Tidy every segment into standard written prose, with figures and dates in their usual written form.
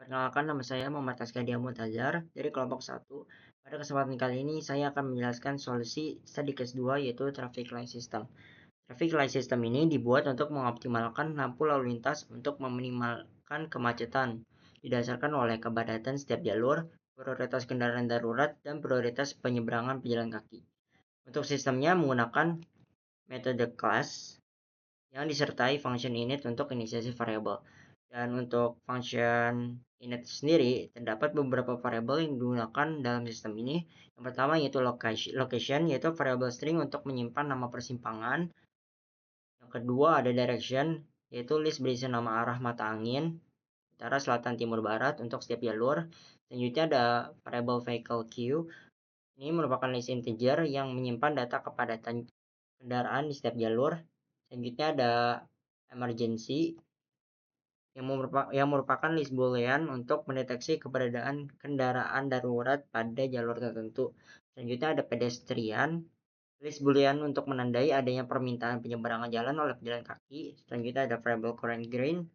Perkenalkan, nama saya Muhammad Askadi Mutazar dari kelompok 1. Pada kesempatan kali ini saya akan menjelaskan solusi studi case 2 yaitu traffic light system. Traffic light system ini dibuat untuk mengoptimalkan lampu lalu lintas untuk meminimalkan kemacetan, didasarkan oleh kepadatan setiap jalur, prioritas kendaraan darurat, dan prioritas penyeberangan pejalan kaki. Untuk sistemnya menggunakan metode class yang disertai function init untuk inisiasi variabel. Dan untuk function init sendiri, terdapat beberapa variabel yang digunakan dalam sistem ini. Yang pertama yaitu location, yaitu variabel string untuk menyimpan nama persimpangan. Yang kedua ada direction, yaitu list berisi nama arah mata angin, utara, selatan, timur, barat untuk setiap jalur. Selanjutnya ada variabel vehicle queue. Ini merupakan list integer yang menyimpan data kepadatan kendaraan di setiap jalur. Selanjutnya ada emergency, yang merupakan list boolean untuk mendeteksi keberadaan kendaraan darurat pada jalur tertentu. Selanjutnya ada pedestrian, list boolean untuk menandai adanya permintaan penyeberangan jalan oleh pejalan kaki. Selanjutnya ada variable current green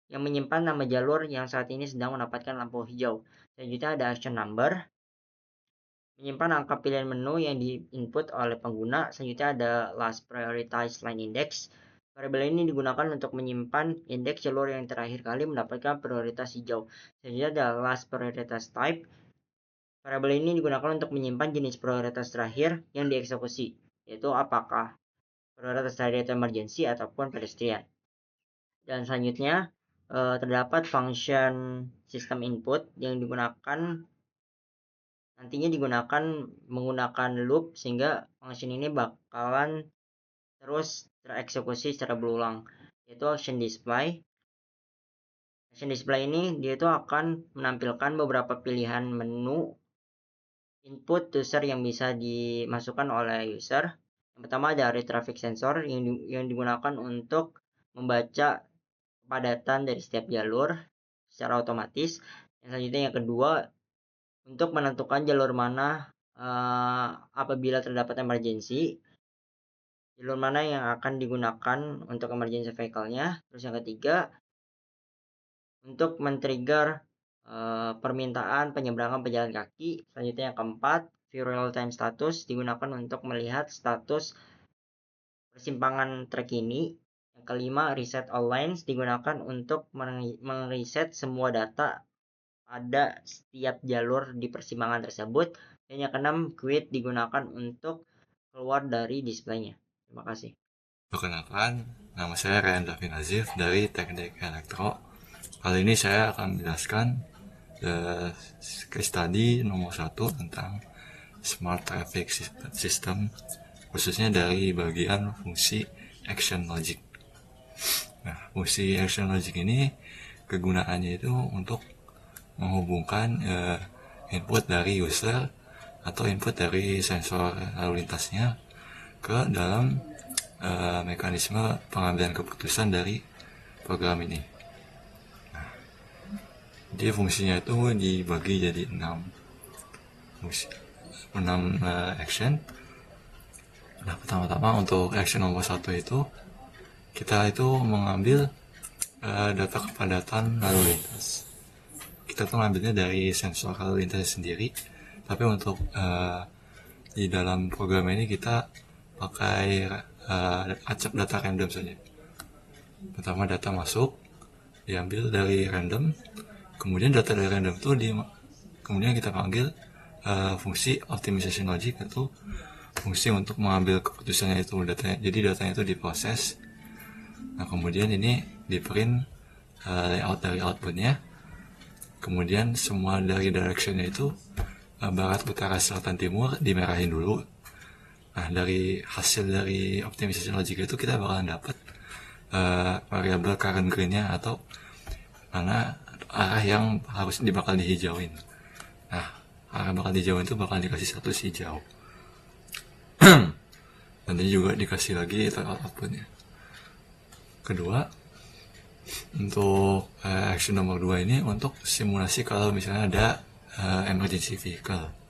yang menyimpan nama jalur yang saat ini sedang mendapatkan lampu hijau. Selanjutnya ada action number, menyimpan angka pilihan menu yang diinput oleh pengguna. Selanjutnya ada last prioritized line index. Variabel ini digunakan untuk menyimpan indeks jalur yang terakhir kali mendapatkan prioritas hijau. Selanjutnya ada last prioritas type. Variabel ini digunakan untuk menyimpan jenis prioritas terakhir yang dieksekusi, yaitu apakah prioritas terakhir itu emergency ataupun pedestrian. Dan selanjutnya terdapat function system input yang nantinya digunakan menggunakan loop, sehingga function ini bakalan terus tereksekusi secara berulang, yaitu action display. Action display ini dia itu akan menampilkan beberapa pilihan menu input user yang bisa dimasukkan oleh user. Yang pertama ada array traffic sensor yang digunakan untuk membaca kepadatan dari setiap jalur secara otomatis. Yang selanjutnya yang kedua, untuk menentukan jalur mana apabila terdapat emergency, jalur mana yang akan digunakan untuk emergency vehicle-nya. Terus yang ketiga, untuk men-trigger permintaan penyeberangan pejalan kaki. Selanjutnya yang keempat, view real time status digunakan untuk melihat status persimpangan terkini. Yang kelima, reset all lines digunakan untuk mereset semua data pada setiap jalur di persimpangan tersebut. Dan yang keenam, quit digunakan untuk keluar dari displaynya. Terima kasih. Perkenalkan, nama saya Ryan Davin Azif dari Teknik Elektro. Kali ini saya akan menjelaskan case study nomor 1 tentang Smart Traffic System, khususnya dari bagian fungsi Action Logic. Nah, fungsi Action Logic ini kegunaannya itu untuk menghubungkan input dari user atau input dari sensor lalu lintasnya ke dalam mekanisme pengambilan keputusan dari program ini. Nah, jadi fungsinya itu dibagi jadi 6 action. Nah, pertama-tama untuk action nomor 1 itu kita itu mengambil data kepadatan lalu lintas. Kita tuh ngambilnya dari sensor lalu lintas sendiri, tapi untuk di dalam program ini kita pakai acak data random saja. Pertama data masuk diambil dari random, kemudian data dari random itu kemudian kita panggil fungsi optimization logic, itu fungsi untuk mengambil keputusannya itu datanya. Jadi datanya itu diproses. Nah, kemudian ini di print layout dari outputnya. Kemudian semua dari directionnya itu barat, utara, selatan, timur dimerahin dulu. Nah, dari hasil dari optimization logic itu kita bakalan dapat variabel current green-nya atau mana arah yang harus bakal dihijauin. Nah, arah bakal dihijauin itu bakal dikasih status hijau. Nanti juga dikasih lagi itu outputnya. Kedua, untuk action nomor 2 ini untuk simulasi kalau misalnya ada emergency vehicle.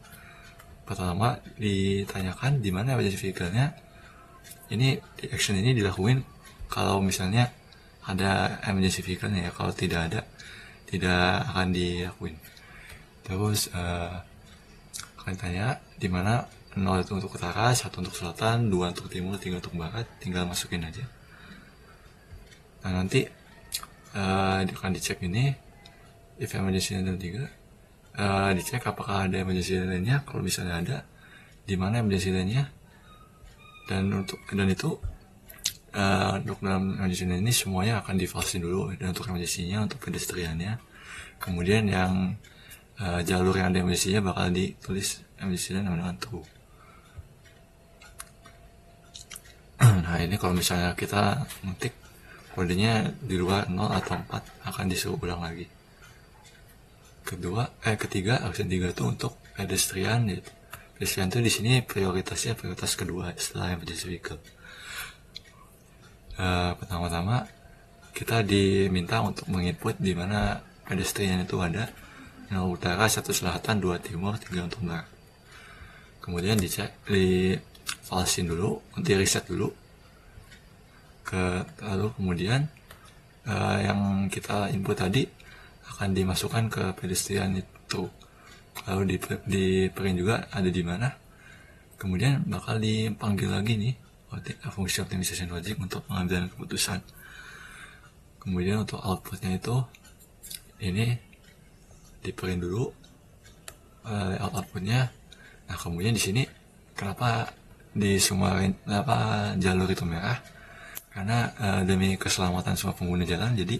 Pertama ditanyakan di mana emergency vehicle-nya. Ini action ini dilakuin kalau misalnya ada emergency vehicle-nya ya. Kalau tidak ada, tidak akan dilakuin. Terus kalian tanya di mana 0 itu untuk utara, 1 untuk selatan, 2 untuk timur, 3 untuk barat, tinggal masukin aja. Nah nanti akan dicek ini if emergency dan 3, dicek apakah ada emergency lainnya. Kalau misalnya ada, di mana emergency lainnya, dan itu untuk dalam emergency ini semuanya akan divaksin dulu. Dan untuk emergency-nya, untuk pedestriannya, kemudian yang jalur yang ada emergency-nya bakal ditulis emergency dengan true. Nah ini kalau misalnya kita ngetik kodenya di luar 0 atau 4 akan disuruh ulang lagi. Ketiga, aksen 3 itu untuk pedestrian. Pedestrian itu di sini prioritas kedua setelah emergency vehicle. Pertama-tama kita diminta untuk menginput di mana pedestrian itu ada. 0 utara, 1 selatan, 2 timur, 3 untuk barat. Kemudian dicek, di falsin dulu, di reset dulu. Lalu kemudian yang kita input tadi akan dimasukkan ke pedestrian itu. Lalu di print juga ada di mana. Kemudian bakal dipanggil lagi nih fungsi optimization logic untuk pengambilan keputusan. Kemudian untuk outputnya itu ini di print dulu layout outputnya. Nah kemudian di sini kenapa jalur itu merah? Karena demi keselamatan semua pengguna jalan. Jadi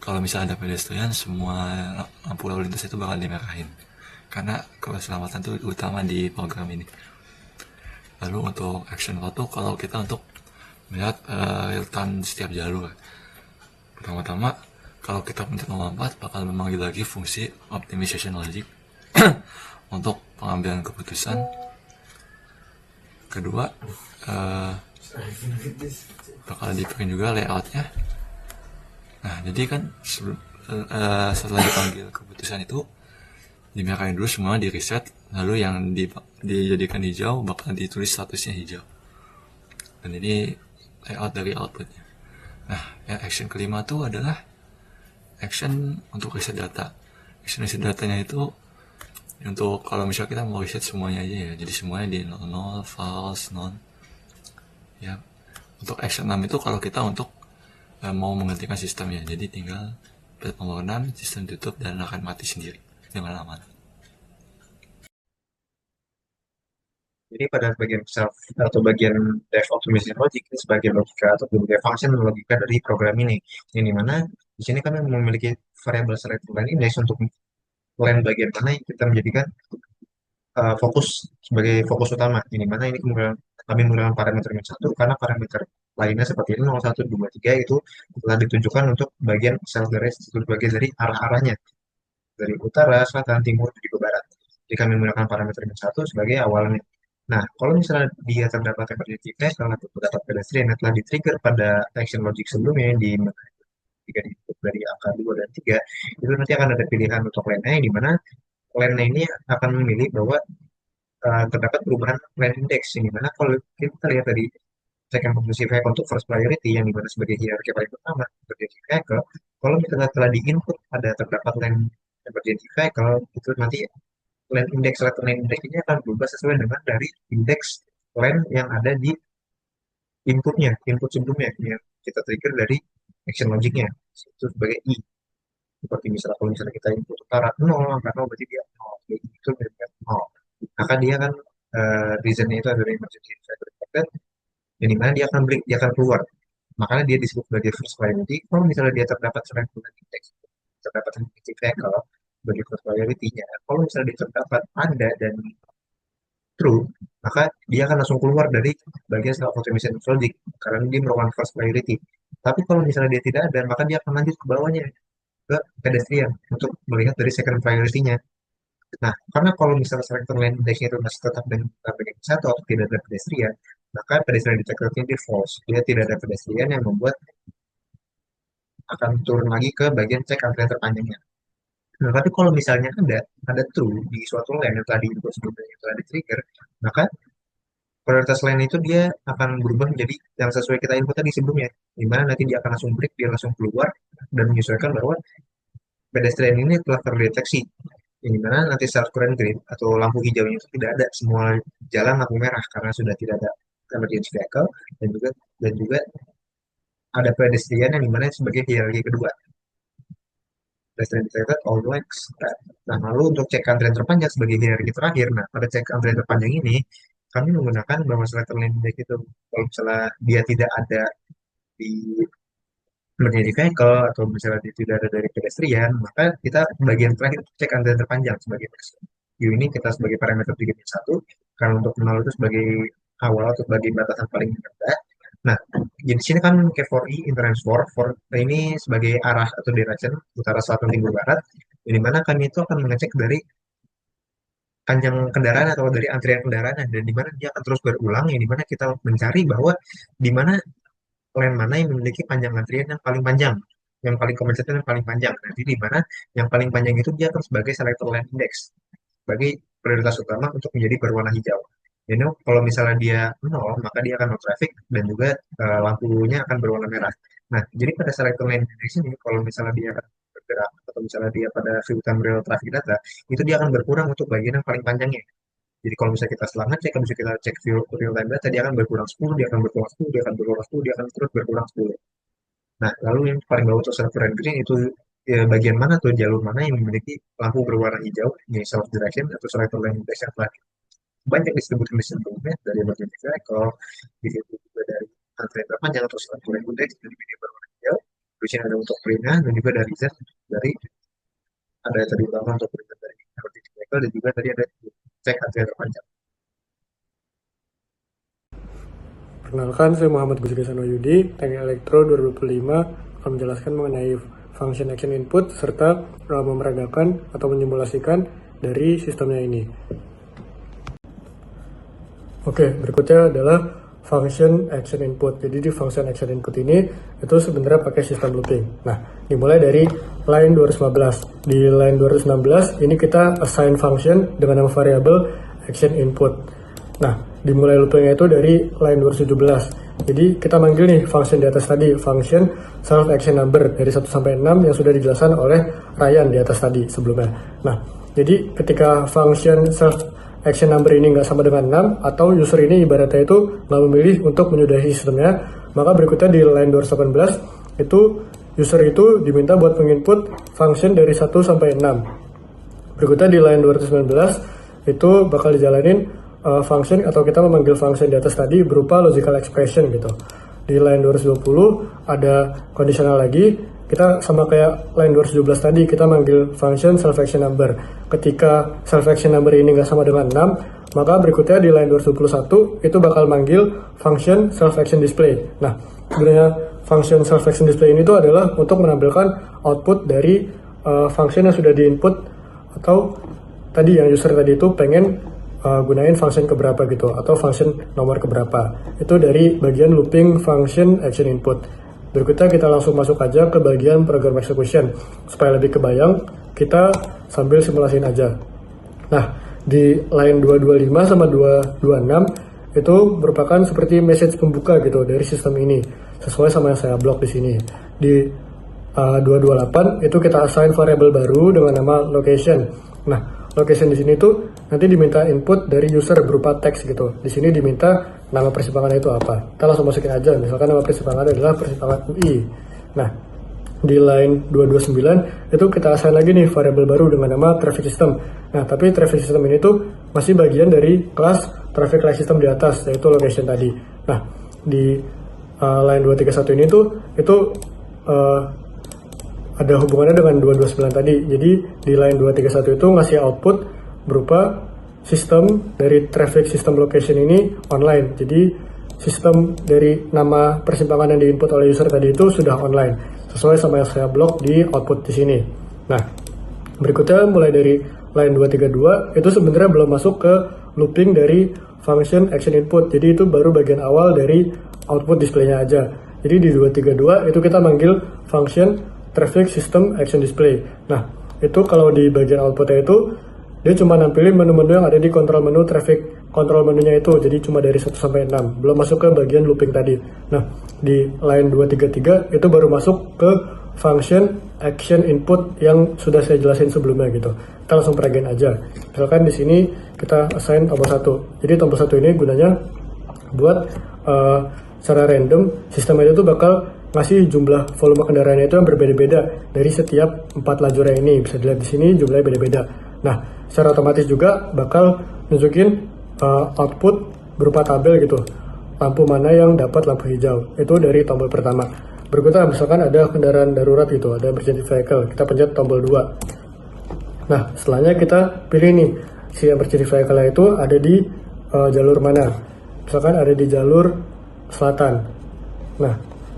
kalau misalnya ada pedestrian, semua lampu lalu lintas itu bakal dimerahin. Karena keselamatan itu utama di program ini. Lalu untuk action foto, kalau kita untuk melihat real time setiap jalur, pertama-tama kalau kita pencet nomor 4 bakal memanggil lagi fungsi optimization logic untuk pengambilan keputusan. Kedua, bakal di print juga layoutnya. Nah jadi kan setelah dipanggil keputusan itu dimerahin dulu semua, di reset, lalu yang dijadikan hijau bakal ditulis statusnya hijau. Dan ini layout dari outputnya. Nah action kelima itu adalah action untuk reset data. Action reset datanya itu untuk kalau misalnya kita mau reset semuanya aja ya, jadi semuanya di 00, false, non ya. Untuk action 6 itu kalau kita untuk mau menggantikan sistemnya, jadi tinggal pencet nomor 6, sistem tutup dan akan mati sendiri dengan aman. Jadi pada bagian self atau bagian dev optimization logic ini sebagai logika atau sebagai function logika dari program ini, yang dimana di sini kami memiliki variabel select line index untuk line bagian mana yang kita menjadikan fokus sebagai fokus utama. Ini mana ini kemudian kami menggunakan parameter min 1 karena parameter lainnya seperti 0, 1, 2, 3 itu telah ditunjukkan untuk bagian self rest sebagai dari arah-arahnya dari utara, selatan, timur, dan juga barat. Jadi kami menggunakan parameter min 1 sebagai awalnya. Nah, kalau misalnya dia terdapat emergency phase atau terdapat pedestrian yang telah di-trigger pada action logic sebelumnya di jika dari angka 2 dan 3, itu nanti akan ada pilihan untuk line di mana line ini akan memilih bahwa terdapat perubahan line index, yang dimana kalau kita lihat tadi second conclusive vehicle untuk first priority yang dimana sebagai hierarki paling pertama emergency vehicle, kalau misalnya telah di input ada terdapat line emergency vehicle, itu nanti line index atau line index ini akan berubah sesuai dengan dari indeks line yang ada di input sebelumnya yang kita trigger dari action logicnya, itu sebagai I. Seperti misalnya kalau misalnya kita input utara 0, angka 0 berarti dia 0, itu berarti 0. Maka dia akan reasonnya itu adalah emergency vehicle detected, yang dimana dia akan break, dia akan keluar. Makanya dia disebut sebagai first priority. Kalau misalnya dia terdapat selain index, terdapat emergency vehicle sebagai first priority-nya, kalau misalnya dia terdapat ada dan true, maka dia akan langsung keluar dari bagian self automation logic karena dia merupakan first priority. Tapi kalau misalnya dia tidak ada, maka dia akan lanjut ke bawahnya ke pedestrian untuk melihat dari second priority-nya. Nah, karena kalau misalnya selector line index-nya itu masih tetap dengan bagian satu atau tidak ada pedestrian, maka pedestrian detector-nya dia false. Dia tidak ada pedestrian yang membuat akan turun lagi ke bagian cek antrian terpanjangnya. Nah, tapi kalau misalnya ada true di suatu line yang tadi itu sebelumnya itu ada trigger, maka prioritas line itu dia akan berubah menjadi yang sesuai kita input tadi sebelumnya. Di mana nanti dia akan langsung break, dia langsung keluar dan menyesuaikan bahwa pedestrian ini telah terdeteksi, yang dimana nanti saat current green atau lampu hijaunya itu tidak ada, semua jalan lampu merah karena sudah tidak ada emergency vehicle, dan juga ada pedestrian yang dimana sebagai hierarki kedua, pedestrian detected all blanks. Nah, lalu untuk cek antrian terpanjang sebagai hierarki terakhir, nah pada cek antrian terpanjang ini kami menggunakan bahwa selector lane index itu, kalau misalnya dia tidak ada di menjadi vehicle atau misalnya dia tidak ada dari pedestrian, maka kita bagian terakhir cek antrian terpanjang sebagai maximum. Ini kita sebagai parameter 3.1, karena untuk 0 itu sebagai awal atau sebagai batasan paling rendah. Nah, jadi di sini kan K4E interference for ini sebagai arah atau direction utara selatan timur barat, di mana kami itu akan mengecek dari panjang kendaraan atau dari antrian kendaraan, dan di mana dia akan terus berulang, yang di mana kita mencari bahwa di mana lane mana yang memiliki panjang antrian yang paling panjang, yang paling kemacetan yang paling panjang. Nanti di mana yang paling panjang itu dia akan sebagai selector lane index, sebagai prioritas utama untuk menjadi berwarna hijau. Jadi kalau misalnya dia 0, maka dia akan no traffic, dan juga lampunya akan berwarna merah. Nah, jadi pada selector lane index ini, kalau misalnya dia akan bergerak atau misalnya dia pada view time real traffic data, itu dia akan berkurang untuk bagian yang paling panjangnya. Jadi kalau misalnya kita setelah ngecek, kalau misalnya kita cek real time data, dia akan berkurang 10, dia akan berkurang 10, dia akan berkurang 10, dia akan terus berkurang 10. Nah, lalu yang paling bawah untuk self green itu bagian mana tuh, jalur mana yang memiliki lampu berwarna hijau, ini self direction atau selector lane index yang telah banyak disebutkan di sebelumnya, dari emergency vehicle, di situ juga dari antrian terpanjang atau selector lane index, dari media berwarna hijau, di sini ada untuk prima, dan juga dari Z, dari ada tadi utama untuk prima dari emergency vehicle, dan juga tadi ada cek antrian terpanjang. Perkenalkan, saya Muhammad Gusri Sanoyudi, Teknik Elektro 2025, akan menjelaskan mengenai function action input serta memeragakan atau menyimulasikan dari sistemnya ini. Oke, berikutnya adalah function action input. Jadi di function action input ini itu sebenarnya pakai sistem looping. Nah, dimulai dari line 215. Di line 216 ini kita assign function dengan nama variable action input. Nah, dimulai loopingnya itu dari line 217. Jadi kita manggil nih function di atas tadi, function self action number dari 1 sampai 6 yang sudah dijelaskan oleh Ryan di atas tadi sebelumnya. Nah, jadi ketika function self action number ini nggak sama dengan 6, atau user ini ibaratnya itu nggak memilih untuk menyudahi sistemnya, maka berikutnya di line 218 itu user itu diminta buat menginput function dari 1 sampai 6. Berikutnya di line 219 itu bakal dijalanin function atau kita memanggil function di atas tadi berupa logical expression gitu. Di line 220 ada conditional lagi, kita sama kayak line 217 tadi, kita manggil function self action number. Ketika self action number ini nggak sama dengan 6, maka berikutnya di line 221 itu bakal manggil function self action display. Nah, sebenarnya function self action display ini tuh adalah untuk menampilkan output dari function yang sudah diinput, atau tadi yang user tadi itu pengen gunain function keberapa gitu, atau function nomor keberapa. Itu dari bagian looping function action input. Berikutnya kita langsung masuk aja ke bagian program execution. Supaya lebih kebayang, kita sambil simulasiin aja. Nah, di line 225 sama 226 itu merupakan seperti message pembuka gitu dari sistem ini, sesuai sama yang saya blok di sini. Di 228 itu kita assign variable baru dengan nama location. Nah, location di sini tuh nanti diminta input dari user berupa teks gitu. Di sini diminta nama persimpangan itu apa. Kita langsung masukin aja. Misalkan nama persimpangan adalah persimpangan UI. Nah, di line 229 itu kita assign lagi nih variable baru dengan nama traffic system. Nah, tapi traffic system ini tuh masih bagian dari kelas traffic light system di atas, yaitu location tadi. Nah, di line 231 ini tuh itu ada hubungannya dengan 229 tadi. Jadi di line 231 itu ngasih output berupa sistem dari traffic system location ini online. Jadi sistem dari nama persimpangan yang diinput oleh user tadi itu sudah online, sesuai sama yang saya blok di output di sini. Nah, berikutnya mulai dari line 232 itu sebenarnya belum masuk ke looping dari function action input. Jadi itu baru bagian awal dari output display-nya aja. Jadi di 232 itu kita manggil function traffic system action display. Nah, itu kalau di bagian outputnya itu dia cuma nampilin menu-menu yang ada di control menu traffic control menunya itu. Jadi cuma dari 1 sampai 6. Belum masuk ke bagian looping tadi. Nah, di line 233 itu baru masuk ke function action input yang sudah saya jelasin sebelumnya gitu. Kita langsung peragain aja. Misalkan di sini kita assign tombol 1. Jadi tombol 1 ini gunanya buat secara random sistem itu bakal ngasih jumlah volume kendaraannya itu yang berbeda-beda dari setiap 4 lajurnya ini. Bisa dilihat di sini jumlahnya beda-beda. Nah, secara otomatis juga bakal nunjukin output berupa tabel gitu. Lampu mana yang dapat lampu hijau. Itu dari tombol pertama. Berikutnya misalkan ada kendaraan darurat gitu, ada emergency vehicle. Kita pencet tombol 2. Nah, setelahnya kita pilih nih si emergency vehicle itu ada di jalur mana. Misalkan ada di jalur selatan. Nah,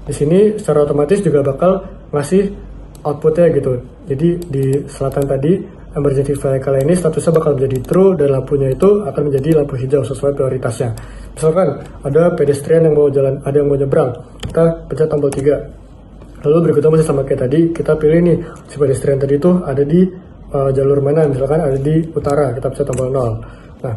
di sini secara otomatis juga bakal ngasih outputnya gitu. Jadi di selatan tadi emergency vehicle ini statusnya bakal menjadi true dan lampunya itu akan menjadi lampu hijau sesuai prioritasnya. Misalkan ada pedestrian yang mau jalan, ada yang mau nyebrang, kita pencet tombol 3. Lalu berikutnya masih sama kayak tadi, kita pilih nih si pedestrian tadi itu ada di jalur mana, misalkan ada di utara, kita pencet tombol 0. Nah,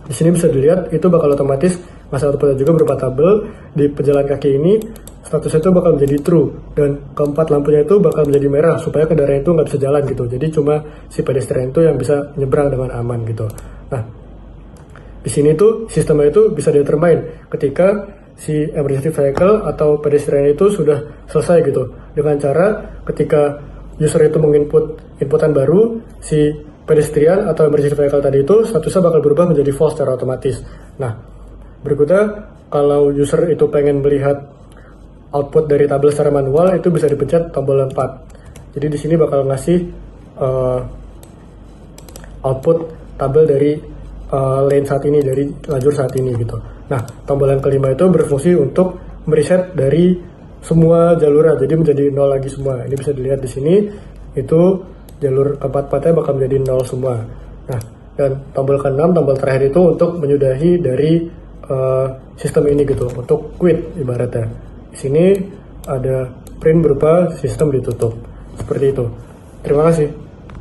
di sini bisa dilihat itu bakal otomatis ngasih outputnya juga berupa tabel. Di pejalan kaki ini statusnya itu bakal menjadi true dan keempat lampunya itu bakal menjadi merah supaya kendaraan itu nggak bisa jalan gitu. Jadi cuma si pedestrian itu yang bisa nyebrang dengan aman gitu. Nah, di sini tuh sistemnya itu bisa determine ketika si emergency vehicle atau pedestrian itu sudah selesai gitu. Dengan cara ketika user itu inputan baru, si pedestrian atau emergency vehicle tadi itu statusnya bakal berubah menjadi false secara otomatis. Nah, berikutnya kalau user itu pengen melihat output dari tabel secara manual itu bisa dipencet tombol 4. Jadi di sini bakal ngasih output tabel dari lane saat ini, dari lajur saat ini gitu. Nah, tombol yang kelima itu berfungsi untuk mereset dari semua jalurnya, jadi menjadi 0 lagi semua. Ini bisa dilihat di sini, itu jalur keempat-empatnya bakal menjadi 0 semua. Nah, dan tombol ke-6, tombol terakhir itu untuk menyudahi dari sistem ini gitu, untuk quit ibaratnya. Di sini ada print berupa sistem ditutup. Seperti itu. Terima kasih.